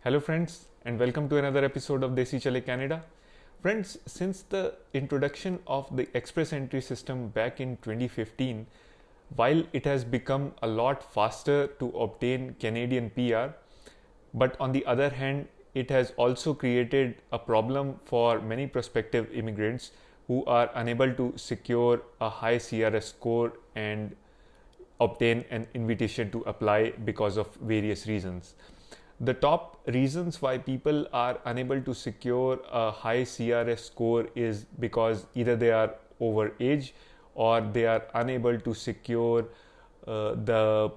Hello friends, and welcome to another episode of Desi Chale Canada. Friends, since the introduction of the express entry system back in 2015, while it has become a lot faster to obtain Canadian PR, but on the other hand, it has also created a problem for many prospective immigrants who are unable to secure a high CRS score and obtain an invitation to apply because of various reasons. The top reasons why people are unable to secure a high CRS score is because either they are over age or they are unable to secure the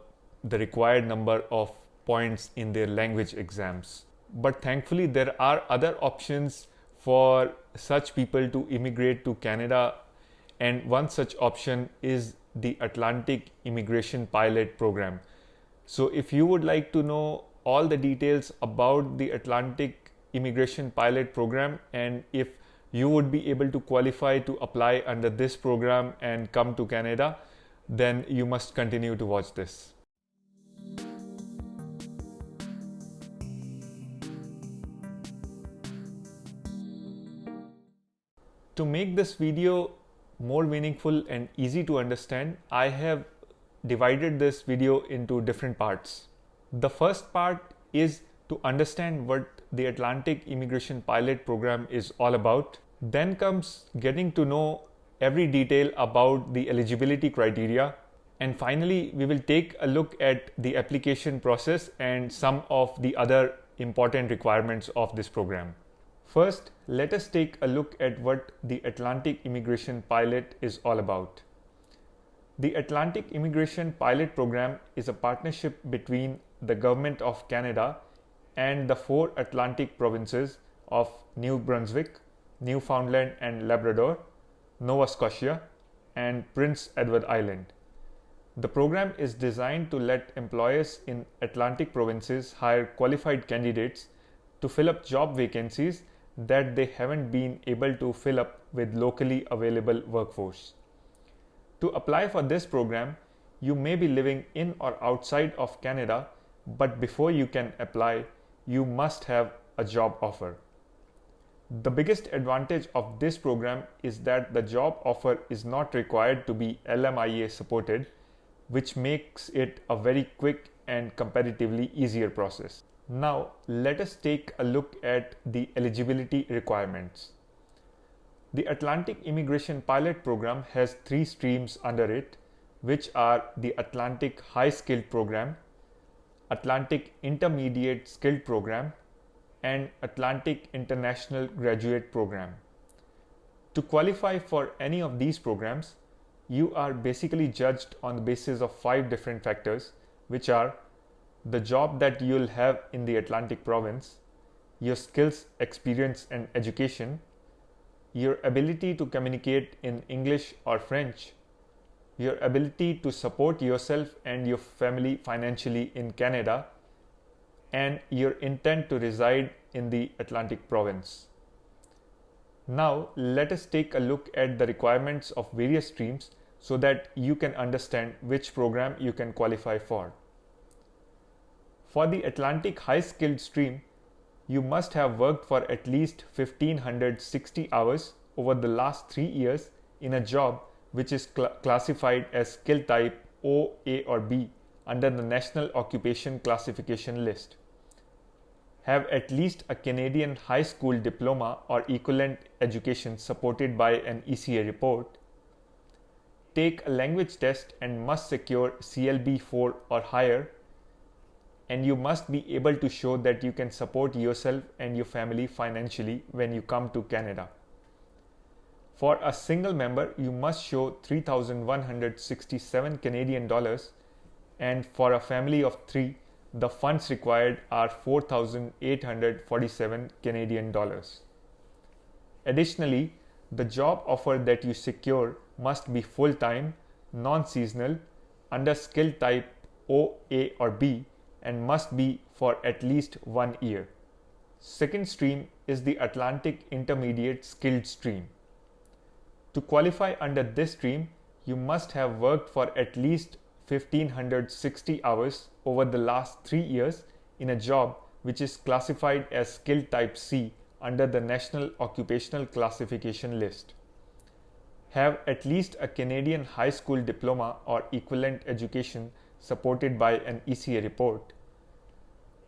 required number of points in their language exams. But thankfully, there are other options for such people to immigrate to Canada, and one such option is the Atlantic Immigration Pilot Program. So if you would like to know all the details about the Atlantic Immigration Pilot Program and if you would be able to qualify to apply under this program and come to Canada, then you must continue to watch this. To make this video more meaningful and easy to understand, I have divided this video into different parts. The first part is to understand what the Atlantic Immigration Pilot Program is all about. Then comes getting to know every detail about the eligibility criteria. And finally, we will take a look at the application process and some of the other important requirements of this program. First, let us take a look at what the Atlantic Immigration Pilot is all about. The Atlantic Immigration Pilot Program is a partnership between the Government of Canada and the 4 Atlantic provinces of New Brunswick, Newfoundland and Labrador, Nova Scotia, and Prince Edward Island. The program is designed to let employers in Atlantic provinces hire qualified candidates to fill up job vacancies that they haven't been able to fill up with locally available workforce. To apply for this program, you may be living in or outside of Canada, but before you can apply, you must have a job offer. The biggest advantage of this program is that the job offer is not required to be LMIA supported, which makes it a very quick and comparatively easier process. Now, let us take a look at the eligibility requirements. The Atlantic Immigration Pilot Program has 3 streams under it, which are the Atlantic High Skilled Program, Atlantic Intermediate Skilled Program, and Atlantic International Graduate Program. To qualify for any of these programs, you are basically judged on the basis of 5 different factors, which are the job that you'll have in the Atlantic province, your skills, experience, and education, your ability to communicate in English or French, your ability to support yourself and your family financially in Canada, and your intent to reside in the Atlantic province. Now, let us take a look at the requirements of various streams so that you can understand which program you can qualify for. For the Atlantic High Skilled stream, you must have worked for at least 1560 hours over the last 3 years in a job which is classified as skill type O, A or B under the National Occupation Classification list. Have at least a Canadian high school diploma or equivalent education supported by an ECA report. Take a language test and must secure CLB 4 or higher, and you must be able to show that you can support yourself and your family financially when you come to Canada. For a single member, you must show 3,167 Canadian dollars, and for a family of 3, the funds required are 4,847 Canadian dollars. Additionally, the job offer that you secure must be full-time, non-seasonal, under skill type O, A or B, and must be for at least 1 year. Second stream is the Atlantic Intermediate Skilled stream. To qualify under this stream, you must have worked for at least 1560 hours over the last 3 years in a job which is classified as skill type C under the National Occupational Classification list. Have at least a Canadian high school diploma or equivalent education supported by an ECA report.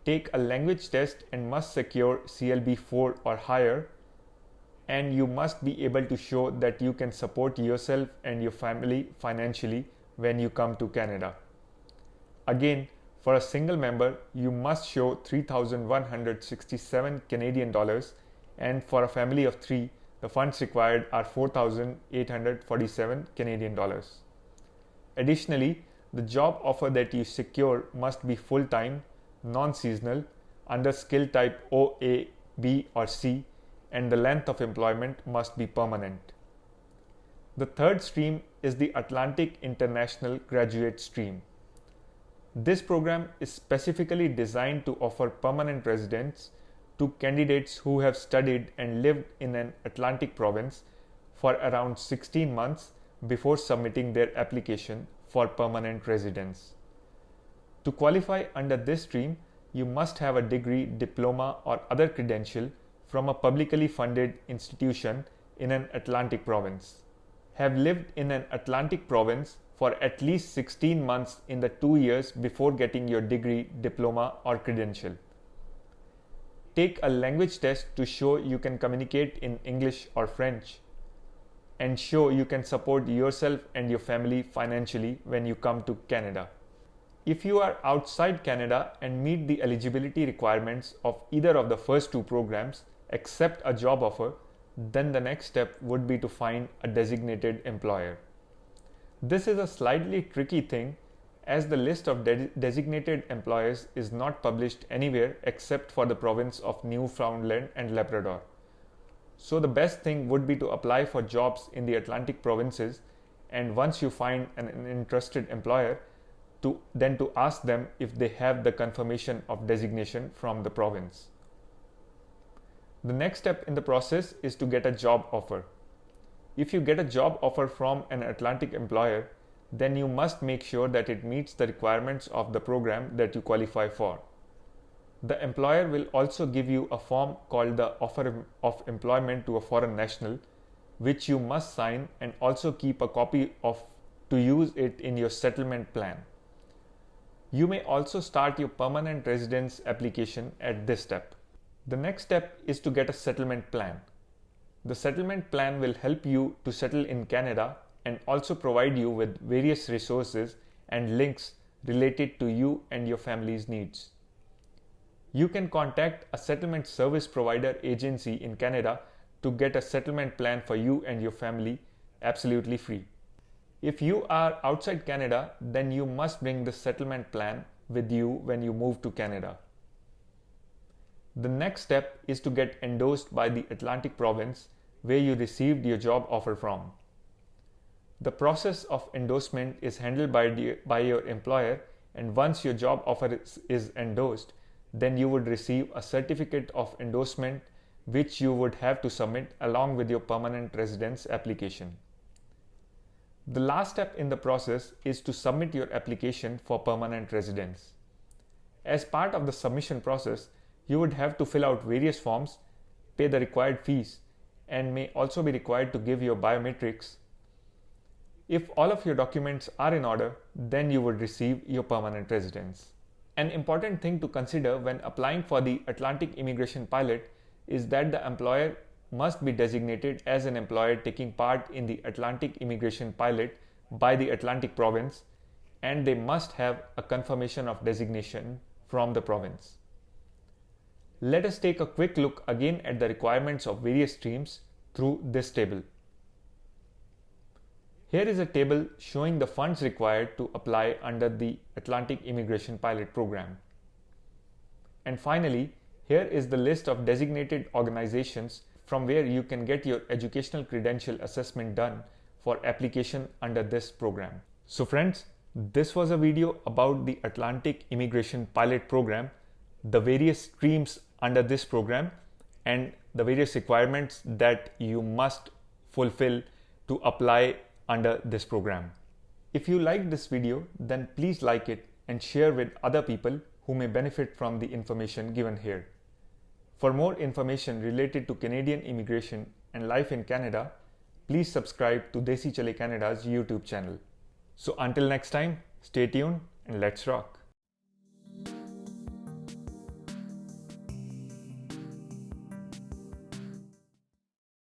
Take a language test and must secure CLB 4 or higher, and you must be able to show that you can support yourself and your family financially when you come to Canada. Again, for a single member, you must show 3,167 Canadian dollars, and for a family of 3, the funds required are 4,847 Canadian dollars. Additionally, the job offer that you secure must be full-time, non-seasonal, under skill type O, A, B or C, and the length of employment must be permanent. The third stream is the Atlantic International Graduate Stream. This program is specifically designed to offer permanent residence to candidates who have studied and lived in an Atlantic province for around 16 months before submitting their application for permanent residence. To qualify under this stream, you must have a degree, diploma, or other credential from a publicly funded institution in an Atlantic province. Have lived in an Atlantic province for at least 16 months in the 2 years before getting your degree, diploma, or credential. Take a language test to show you can communicate in English or French, and show you can support yourself and your family financially when you come to Canada. If you are outside Canada and meet the eligibility requirements of either of the first two programs, accept a job offer, then the next step would be to find a designated employer. This is a slightly tricky thing, as the list of designated employers is not published anywhere except for the province of Newfoundland and Labrador. So the best thing would be to apply for jobs in the Atlantic provinces, and once you find an interested employer, to ask them if they have the confirmation of designation from the province. The next step in the process is to get a job offer. If you get a job offer from an Atlantic employer, then you must make sure that it meets the requirements of the program that you qualify for. The employer will also give you a form called the Offer of Employment to a Foreign National, which you must sign and also keep a copy of to use it in your settlement plan. You may also start your permanent residence application at this step. The next step is to get a settlement plan. The settlement plan will help you to settle in Canada and also provide you with various resources and links related to you and your family's needs. You can contact a settlement service provider agency in Canada to get a settlement plan for you and your family absolutely free. If you are outside Canada, then you must bring the settlement plan with you when you move to Canada. The next step is to get endorsed by the Atlantic province where you received your job offer from. The process of endorsement is handled by your employer, and once your job offer is endorsed, then you would receive a certificate of endorsement which you would have to submit along with your permanent residence application. The last step in the process is to submit your application for permanent residence. As part of the submission process, you would have to fill out various forms, pay the required fees, and may also be required to give your biometrics. If all of your documents are in order, then you would receive your permanent residence. An important thing to consider when applying for the Atlantic Immigration Pilot is that the employer must be designated as an employer taking part in the Atlantic Immigration Pilot by the Atlantic province, and they must have a confirmation of designation from the province. Let us take a quick look again at the requirements of various streams through this table. Here is a table showing the funds required to apply under the Atlantic Immigration Pilot program. And finally, here is the list of designated organizations from where you can get your educational credential assessment done for application under this program. So friends, this was a video about the Atlantic Immigration Pilot program, the various streams under this program, and the various requirements that you must fulfill to apply under this program. If you liked this video, then please like it and share with other people who may benefit from the information given here. For more information related to Canadian immigration and life in Canada, please subscribe to Desi Chale Canada's YouTube channel. So until next time, stay tuned and let's rock.